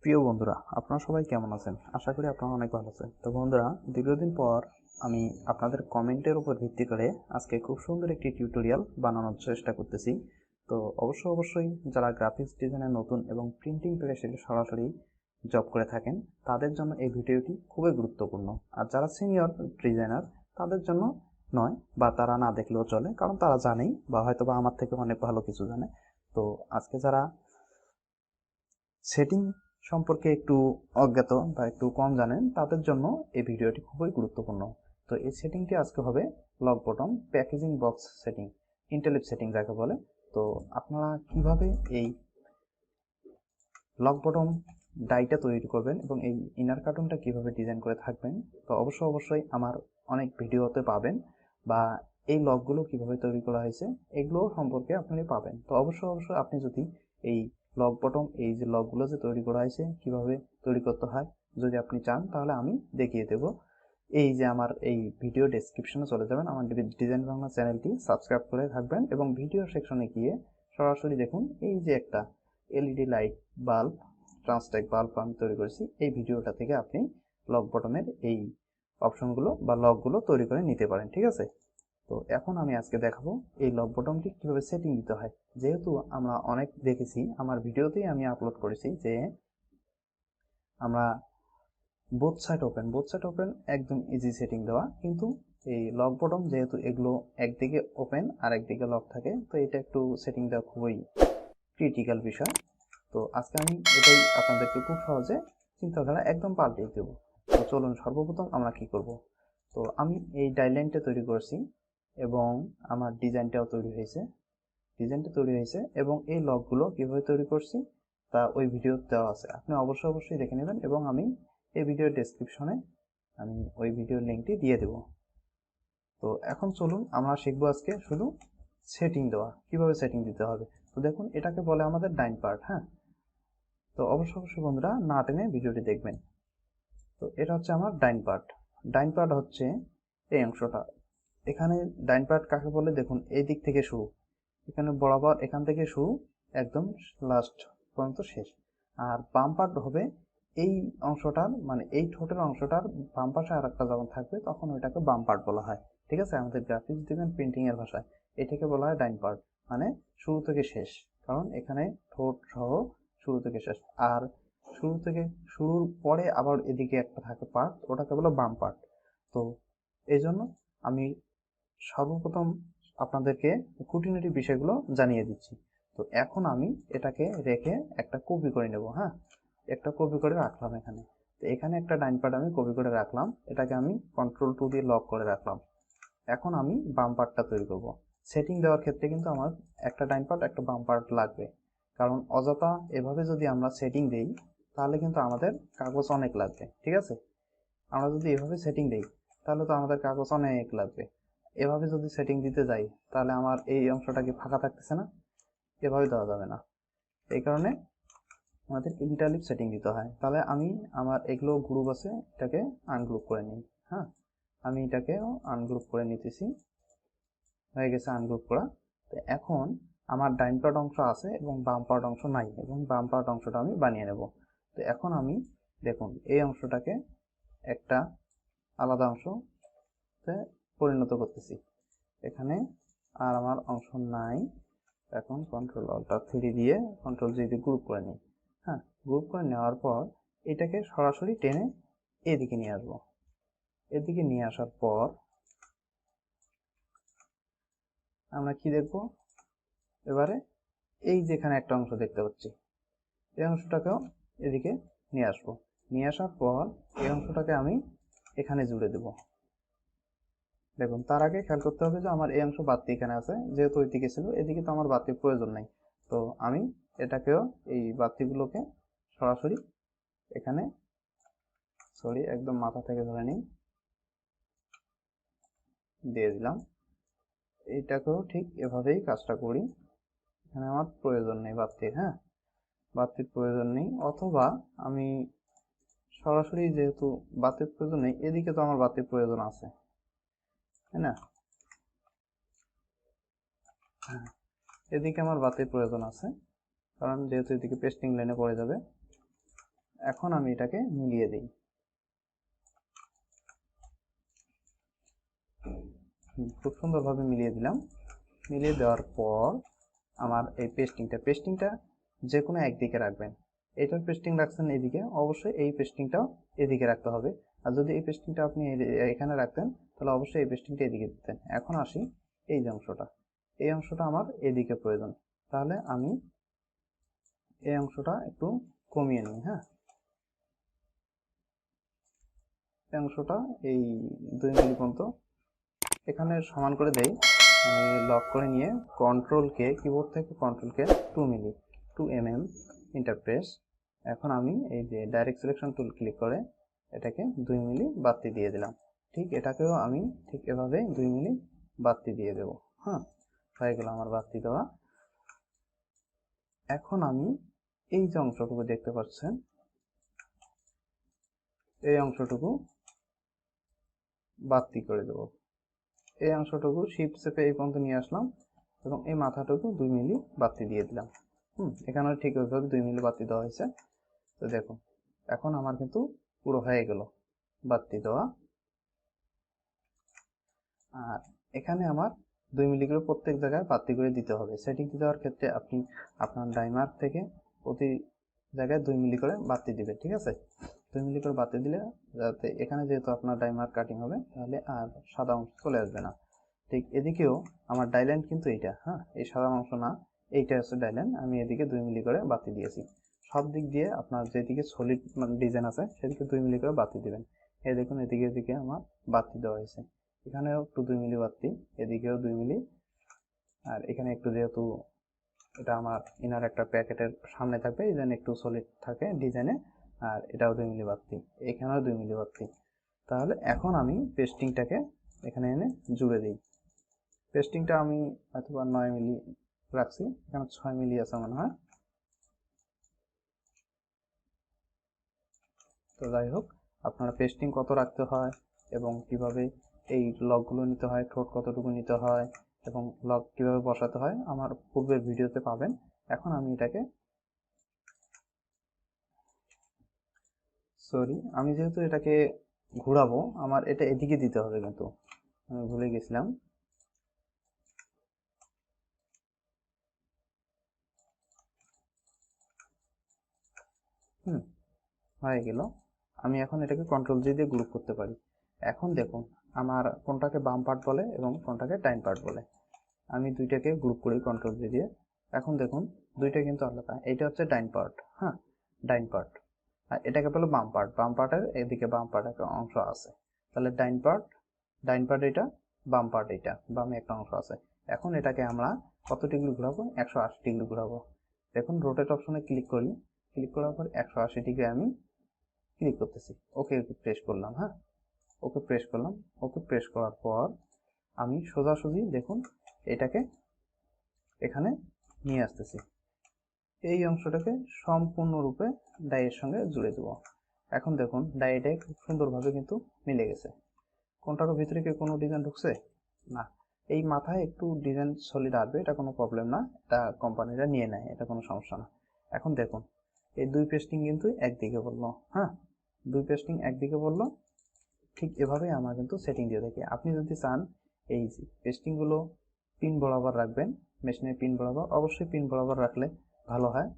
প্রিয় বন্ধুরা, আপনারা সবাই কেমন আছেন? আশা করি আপনারা অনেক ভালো আছেন। তো বন্ধুরা, দীর্ঘদিন পর আমি আপনাদের কমেন্টের উপর ভিত্তি করে আজকে খুব সুন্দর একটি টিউটোরিয়াল বানানোর চেষ্টা করতেছি। তো অবশ্যই যারা গ্রাফিক্স ডিজাইনে নতুন এবং প্রিন্টিং প্রেসে সরাসরি জব করে থাকেন তাদের জন্য এই ভিডিওটি খুবই গুরুত্বপূর্ণ। আর যারা সিনিয়র ডিজাইনার তাদের জন্য নয়, বা তারা না দেখলেও চলে, কারণ তারা জানেই বা হয়তো বা আমার থেকে অনেক ভালো কিছু জানে। তো আজকে যারা সেটিং সম্পর্কে একটু অজ্ঞাত বা একটু কম জানেন তাদের জন্য এই ভিডিওটি খুবই গুরুত্বপূর্ণ। তো এই সেটিংটি আজকে হবে lock bottom packaging box setting, ইন্টালিপ সেটিং যাকে বলে। তো আপনারা কিভাবে এই লক বটম ডাইটা তৈরি করবেন এবং এই ইনার কার্টুনটা কিভাবে ডিজাইন করে থাকবেন, তো অবশ্যই আমার অনেক ভিডিওতে পাবেন, বা এই লকগুলো কিভাবে তৈরি করা হয়েছে এগুলো সম্পর্কে আপনি পাবেন। তো অবশ্যই আপনি যদি এই লক বটম এই যে লকগুলো যে তৈরি করা হয়েছে কিভাবে তৈরি করতে হয় যদি আপনি চান, তাহলে আমি দেখিয়ে দেব। এই যে আমার এই ভিডিও ডেসক্রিপশনে চলে যাবেন, আমার ডিজাইন বাংলা চ্যানেলটি সাবস্ক্রাইব করে থাকবেন এবং ভিডিও সেকশনে গিয়ে সরাসরি দেখুন এই যে একটা এলইডি লাইট বাল্ব, ট্রান্সটেক বাল্ব আমি তৈরি করেছি। এই ভিডিওটা থেকে আপনি লক বটমের এই অপশনগুলো বা লকগুলো তৈরি করে নিতে পারেন, ঠিক আছে? তো এখন আমি আজকে দেখাবো এই লক বটমটি কিভাবে সেটিং দিতে হয়। যেহেতু আমরা অনেক দেখেছি, আমার ভিডিওতেই আমি আপলোড করেছি যে আমরা বোথ সাইড ওপেন একদম ইজি সেটিং দেওয়া, কিন্তু এই লক বটম যেহেতু এগুলো একদিকে ওপেন আর একদিকে লক থাকে, তো এটা একটু সেটিং দেওয়া খুবই ক্রিটিক্যাল বিষয়। তো আজকে আমি এটাই আপনাদেরকে খুব সহজে চিন্তাধারা একদম পাল্টিয়ে দেবো। তো চলুন সর্বপ্রথম আমরা কি করব। তো আমি এই ডাইলাইনটা তৈরি করেছি এবং আমার ডিজাইনটা তৈরি হয়েছে এবং এই লকগুলো কিভাবে তৈরি করছি তা ওই ভিডিও দেওয়া আছে, আপনি অবশ্যই দেখে নেবেন এবং আমি এই ভিডিওর ডেসক্রিপশনে আমি ওই ভিডিওর লিঙ্কটি দিয়ে দেব। তো এখন চলুন আমরা শিখবো আজকে শুধু সেটিং দেওয়া, কিভাবে সেটিং দিতে হবে। তো দেখুন এটাকে বলে আমাদের ডাইন পার্ট। হ্যাঁ, তো অবশ্যই বন্ধুরা না টেনে ভিডিওটি দেখবেন। তো এটা হচ্ছে আমার ডাইন পার্ট হচ্ছে এই অংশটা। এখানে ডাইন পার্ট কাকে বলে দেখুন, এই দিক থেকে শুরু, এখানে বরাবর এখান থেকে শুরু একদম লাস্ট পর্যন্ত শেষ। আর বাম পার্ট হবে এই অংশটার, মানে এই ঠোঁটের অংশটার বাম পাশে আর একটা যখন থাকবে তখন ওইটাকে বাম পার্ট বলা হয়, ঠিক আছে? আমাদের গ্রাফিক্স ডিজাইন প্রিন্টিং এর ভাষায় এটাকে বলা হয় ডাইন পার্ট, মানে শুরু থেকে শেষ, কারণ এখানে ঠোঁট সহ শুরু থেকে শেষ। আর শুরুর পরে আবার এদিকে একটা থাকে পার্ট, ওটাকে বলে বাম পার্ট। তো এই জন্য আমি সর্বপ্রথম আপনাদেরকে খুঁটিনাটি বিষয়গুলো জানিয়ে দিচ্ছি। তো এখন আমি এটাকে রেখে একটা কপি করে নেব। হ্যাঁ, একটা কপি করে রাখলাম এখানে। তো এখানে একটা ডাইন পার্ট আমি কপি করে রাখলাম, এটাকে আমি কন্ট্রোল 2 দিয়ে লক করে রাখলাম। এখন আমি বাম পার্টটা তৈরি করব। সেটিং দেওয়ার ক্ষেত্রে কিন্তু আমার একটা ডাইন পার্ট একটা বাম পার্ট লাগবে, কারণ অযথা এভাবে যদি আমরা সেটিং দিই তাহলে কিন্তু আমাদের কাগজ অনেক লাগবে, ঠিক আছে? আমরা যদি এভাবে সেটিং দিই তাহলে তো আমাদের কাগজ অনেক লাগবে। এভাবে যদি সেটিং দিতে যাই তাহলে আমার এই অংশটা কি ফাঁকা থাকতেছে না? এভাবে দেওয়া যাবে না। এই কারণে আমাদের ইন্টারলিপ সেটিং দিতে হয়। তাহলে আমি আমার এগুলো গ্রুপ আছে, এটাকে আনগ্রুপ করে নিই। হ্যাঁ, আমি এটাকেও আনগ্রুপ করে নিতেছি, হয়ে গেছে আনগ্রুপ করা। তো এখন আমার ডাইন পার্ট অংশ আছে এবং বাম পার্ট অংশ নাই, এবং বাম পার্ট অংশটা আমি বানিয়ে নেব। তো এখন আমি দেখুন এই অংশটাকে একটা আলাদা অংশতে পরিণত করতেছি। এখানে আর আমার অংশ নাই। এখন কন্ট্রোল অল্টার 3 দিয়ে কন্ট্রোল জি দিয়ে গ্রুপ করে নিই। হ্যাঁ, গ্রুপ করে নেওয়ার পর এটাকে সরাসরি টেনে এদিকে নিয়ে আসবো। এদিকে নিয়ে আসার পর আমরা কি দেখব, এবারে এই যেখানে একটা অংশ দেখতে পাচ্ছি এই অংশটাকেও এদিকে নিয়ে আসবো। নিয়ে আসার পর এই অংশটাকে আমি এখানে জুড়ে দেব। দেখুন তার আগে খেয়াল করতে হবে যে আমার এই অংশ বাতি এখানে আছে, যেহেতু ওইদিকে ছিল, এদিকে তো আমার বাতির প্রয়োজন নেই। তো আমি এটাকেও এই বাতিগুলোকে সরাসরি এখানে একদম মাথা থেকে ধরে নিই, দিয়ে দিলাম। এইটাকেও ঠিক এভাবেই কাজটা করি। এখানে আমার প্রয়োজন নেই বাতির। হ্যাঁ, বাতির প্রয়োজন নেই, অথবা আমি সরাসরি যেহেতু বাতির প্রয়োজন নেই, এদিকে তো আমার বাতির প্রয়োজন আছে, তাই না? হ্যাঁ, এদিকে আমার বাতির প্রয়োজন আছে, কারণ যেহেতু এদিকে পেস্টিং লাইনে পড়ে যাবে। এখন আমি এটাকে মিলিয়ে দিই। খুব সুন্দরভাবে মিলিয়ে দিলাম। মিলিয়ে দেওয়ার পর আমার এই পেস্টিংটা যে কোনো একদিকে রাখবেন। এটার পেস্টিং রাখছেন এদিকে, অবশ্যই এই পেস্টিংটাও এদিকে রাখতে হবে। আর যদি এই পেস্টিংটা আপনি এখানে রাখতেন তাহলে অবশ্যই এই পেস্টিংটা এদিকে দিতেন। এখন আসি এই যে এই অংশটা আমার এদিকে প্রয়োজন, তাহলে আমি এই অংশটা একটু কমিয়ে নিই। হ্যাঁ, এই অংশটা এই 2 মিলি পর্যন্ত এখানে সমান করে দেই। আমি লক করে নিয়ে কিবোর্ড থেকে কন্ট্রোল কে 2 মিলি 2 mm ইন্টারপ্রেস। এখন আমি এই যে ডাইরেক্ট সিলেকশন টুল ক্লিক করে এটাকে 2 মিলি বাড়তি দিয়ে দিলাম। ঠিক এটাকেও আমি ঠিক এভাবে 2 মিলি বাড়তি দিয়ে দেব। হ্যাঁ, হয়ে গেল আমার বাড়তি দেওয়া। এখন আমি এই যে অংশটুকু দেখতে পাচ্ছেন, এই অংশটুকু বাড়তি করে দেব। এই অংশটুকু শিফট চেপে এই পর্যন্ত নিয়ে আসলাম এবং এই মাথাটুকু 2 মিলি বাড়তি দিয়ে দিলাম। এখানেও ঠিক ওইভাবে 2 মিলি বাড়তি দেওয়া হয়েছে। তো দেখুন এখন আমার কিন্তু পুরো হয়ে গেল বাড়তি দেওয়া। আর এখানে আমার 2 মিলি করে প্রত্যেক জায়গায় বাড়তি করে দিতে হবে। সেটিং দেওয়ার ক্ষেত্রে আপনি আপনার ডাইমার্ক থেকে প্রতি জায়গায় 2 মিলি করে বাড়তি দিবেন। ঠিক আছে, 2 মিলি করে বাড়তি দিলে যাতে এখানে যেহেতু আপনার ডাইমার্ক কাটিং হবে তাহলে আর সাদা অংশ চলে আসবে না। ঠিক এদিকেও আমার ডাইলাইন কিন্তু এইটা, হ্যাঁ, এই সাদা অংশ না, এইটা হচ্ছে ডাইলাইন। আমি এদিকে 2 মিলি করে বাড়তি দিয়েছি। সব দিক দিয়ে আপনার যেদিকে সলিড ডিজাইন আছে সেদিকে 2 মিলি করে বাড়তি দিবেন। এই দেখুন এদিকে আমার বাড়তি দেওয়া হয়েছে, এখানেও একটু 2 মিলি বাড়তি, এদিকেও 2 মিলি। আর এখানে একটু যেহেতু এটা আমার ইনার একটা প্যাকেটের সামনে থাকবে এই জন্য একটু সলিড থাকে ডিজাইনে, আর এটাও 2 মিলি বাড়তি, এখানেও 2 মিলি বাড়তি। তাহলে এখন আমি পেস্টিংটাকে এখানে এনে জুড়ে দিই। পেস্টিংটা আমি হয়তো 9 মিলি রাখছি, এখানে 6 মিলি আছে মনে হয়। তো যাই হোক, আপনারা পেস্টিং কত রাখতে হয় এবং কিভাবে এই লকগুলো নিতে হয়, ঠোঁট কতটুকু নিতে হয় এবং লক কিভাবে বসাতে হয় আমার পূর্বের ভিডিওতে পাবেন। এখন আমি এটাকে আমি যেহেতু এটাকে ঘোরাবো, আমার এটা এদিকে দিতে হবে, কিন্তু আমি ভুলে গেছিলাম। হয়ে গেল। আমি এখন এটাকে কন্ট্রোল জি দিয়ে গ্রুপ করতে পারি। এখন দেখুন আমার কোনটাকে বাম পার্ট বলে এবং কোনটাকে ডাইন পার্ট বলে। আমি দুইটাকে গ্রুপ করি কন্ট্রোল জি দিয়ে। এখন দেখুন দুইটা কিন্তু আলাদা। এটা হচ্ছে ডাইন পার্ট, হ্যাঁ, ডাইন পার্ট। আর এটাকে বলে বাম পার্ট। বাম পার্টের এদিকে বাম পার্ট একটা অংশ আছে, তাহলে ডাইন পার্ট এটা, বাম পার্ট এটা, বামে একটা অংশ আছে। এখন এটাকে আমরা কত ডিগ্রি ঘোরাবো? 180 ডিগ্রি ঘোরাবো। দেখুন রোটেট অপশনে ক্লিক করি, ক্লিক করার পর 180 ডিগ্রি আমি ক্লিক করতেছি, ওকে প্রেস করলাম। হ্যাঁ, ওকে প্রেস করলাম। ওকে প্রেস করার পর আমি সোজাসুজি দেখুন এটাকে এখানে নিয়ে আসতেছি। এই অংশটাকে সম্পূর্ণরূপে ডাইয়ের সঙ্গে জুড়ে দেব। এখন দেখুন ডাইটা খুব সুন্দরভাবে কিন্তু মিলে গেছে। কোনটার ভিতরে কি কোনো ডিজাইন ঢুকছে? না। এই মাথায় একটু ডিজাইন সলিড আসবে, এটা কোনো প্রবলেম না, এটা কোম্পানিরা নিয়ে নেয়, এটা কোনো সমস্যা না। এখন দেখুন এই দুই পেস্টিং কিন্তু একদিকে বললো, হ্যাঁ, দুই পেস্টিং একদিকে বললো। ঠিক এভাবেই আমরা কিন্তু সেটিং দিয়ে থাকি। আপনি যদি চান এই পেস্টিংগুলো পিন বরাবর রাখবেন, মেশিনের পিন বরাবর, অবশ্যই পিন বরাবর রাখলে ভালো হয়।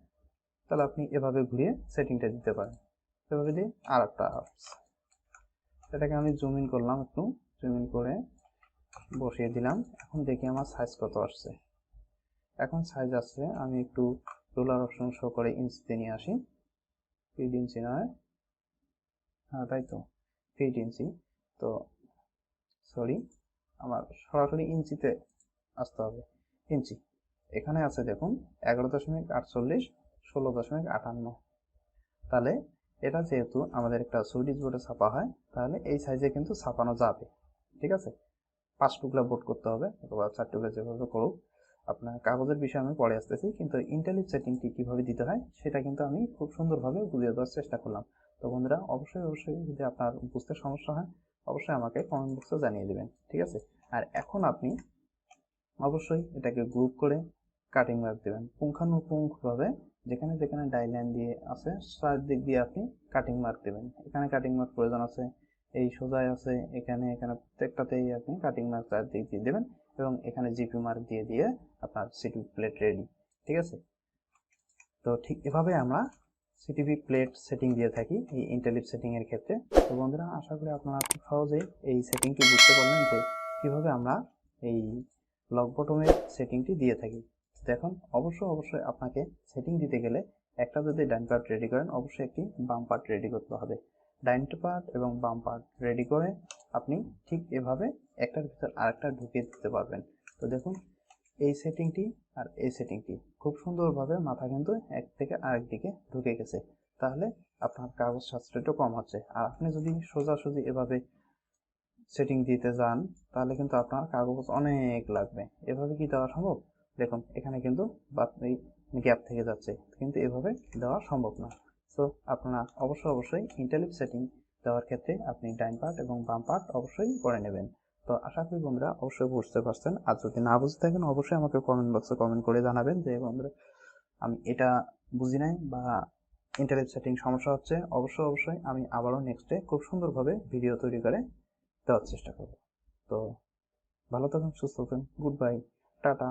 তাহলে আপনি এভাবে ঘুরিয়ে সেটিংটা দিতে পারেন। এভাবে দিয়ে আর একটা এটাকে আমি জুম ইন করলাম, একটু জুম ইন করে বসিয়ে দিলাম। এখন দেখি আমার সাইজ কত আসছে। এখন সাইজ আসছে, আমি একটু রোলার অপশন শো করে ইঞ্চিতে নিয়ে আসি। 3 ইঞ্চি নয়, হ্যাঁ তাই তো 3 ইঞ্চি। তো সরি, আমার সরাসরি ইঞ্চিতে আসতে হবে। ইঞ্চি এখানে আছে দেখুন 11.48, 16.58। তাহলে এটা যেহেতু আমাদের একটা সুইডিশ বোর্ডে ছাপা হয়, তাহলে এই সাইজে কিন্তু ছাপানো যাবে। ঠিক আছে, 5 টুকরা বোর্ড করতে হবে অথবা 4 টুকরা, যেভাবে করুক। আপনার কাগজের বিষয়ে আমি পরে আসতেছি, কিন্তু ইন্টালিপ সেটিংটি কীভাবে দিতে হয় সেটা কিন্তু আমি খুব সুন্দরভাবে বুঝিয়ে দেওয়ার চেষ্টা করলাম। তো বন্ধুরা, অবশ্যই যদি আপনার বুঝতে সমস্যা হয় অবশ্যই আমাকে কমেন্ট বক্সে জানিয়ে দেবেন। ঠিক আছে, আর এখন আপনি অবশ্যই এটাকে গ্রুপ করে কাটিং মার্ক দেবেন, পুঙ্খানুপুঙ্খভাবে যেখানে যেখানে ডাইলাইন দিয়ে আছে চারদিক দিয়ে আপনি কাটিং মার্ক দেবেন। এখানে কাটিং মার্ক প্রয়োজন আছে, এই সোজায় আছে, এখানে এখানে প্রত্যেকটাতেই আপনি কাটিং মার্ক চারদিক দিয়ে দেবেন এবং এখানে জিপি মার্ক দিয়ে দিয়ে আপনার সিটিভি প্লেট রেডি। ঠিক আছে, তো ঠিক এভাবে আমরা সিটিভি প্লেট সেটিং দিয়ে থাকি এই ইন্টালিপ সেটিং এর ক্ষেত্রে। তো বন্ধুরা, আশা করি আপনারা খুব সহজেই এই সেটিংটি বুঝতে পারলেন যে কিভাবে আমরা এই লক বটমের সেটিংটি দিয়ে থাকি। দেখুন, অবশ্যই আপনাকে সেটিং দিতে গেলে একটা যদি ডান পার্ট রেডি করেন, অবশ্যই একটি বাম পার্ট রেডি করতে হবে। ডান পার্ট এবং বাম পার্ট রেডি করে আপনি ঠিক এভাবে একটার ভিতর আরেকটা ঢুকিয়ে দিতে পারবেন। তো দেখুন, এই সেটিংটি আর এই সেটিংটি খুব সুন্দরভাবে মাথা কিন্তু এক থেকে আরেক দিকে ঢুকে গেছে। তাহলে আপনার কাগজ সাশ্রয়টা কম হচ্ছে। আর আপনি যদি সোজাসুজি এভাবে সেটিং দিতে যান তাহলে কিন্তু আপনার কাগজ অনেক লাগবে। এভাবে কি দেওয়া সম্ভব? দেখুন, এখানে কিন্তু গ্যাপ থেকে যাচ্ছে, কিন্তু এভাবে দেওয়া সম্ভব না। তো আপনারা অবশ্যই ইন্টালিপ সেটিং দেওয়ার ক্ষেত্রে আপনি ডাইন পার্ট এবং বাম পার্ট অবশ্যই করে নেবেন। তো আশা করি বন্ধুরা অবশ্যই বুঝতে পারছেন। আর যদি না বুঝতে থাকেন অবশ্যই আমাকে কমেন্ট বক্সে কমেন্ট করে জানাবেন যে বন্ধুরা আমি এটা বুঝি নাই বা ইন্টালিপ সেটিং সমস্যা হচ্ছে। অবশ্যই আমি আবারও নেক্সটে খুব সুন্দরভাবে ভিডিও তৈরি করে দেওয়ার চেষ্টা করব। তো ভালো থাকুন, সুস্থ থাকুন, গুড বাই, টাটা।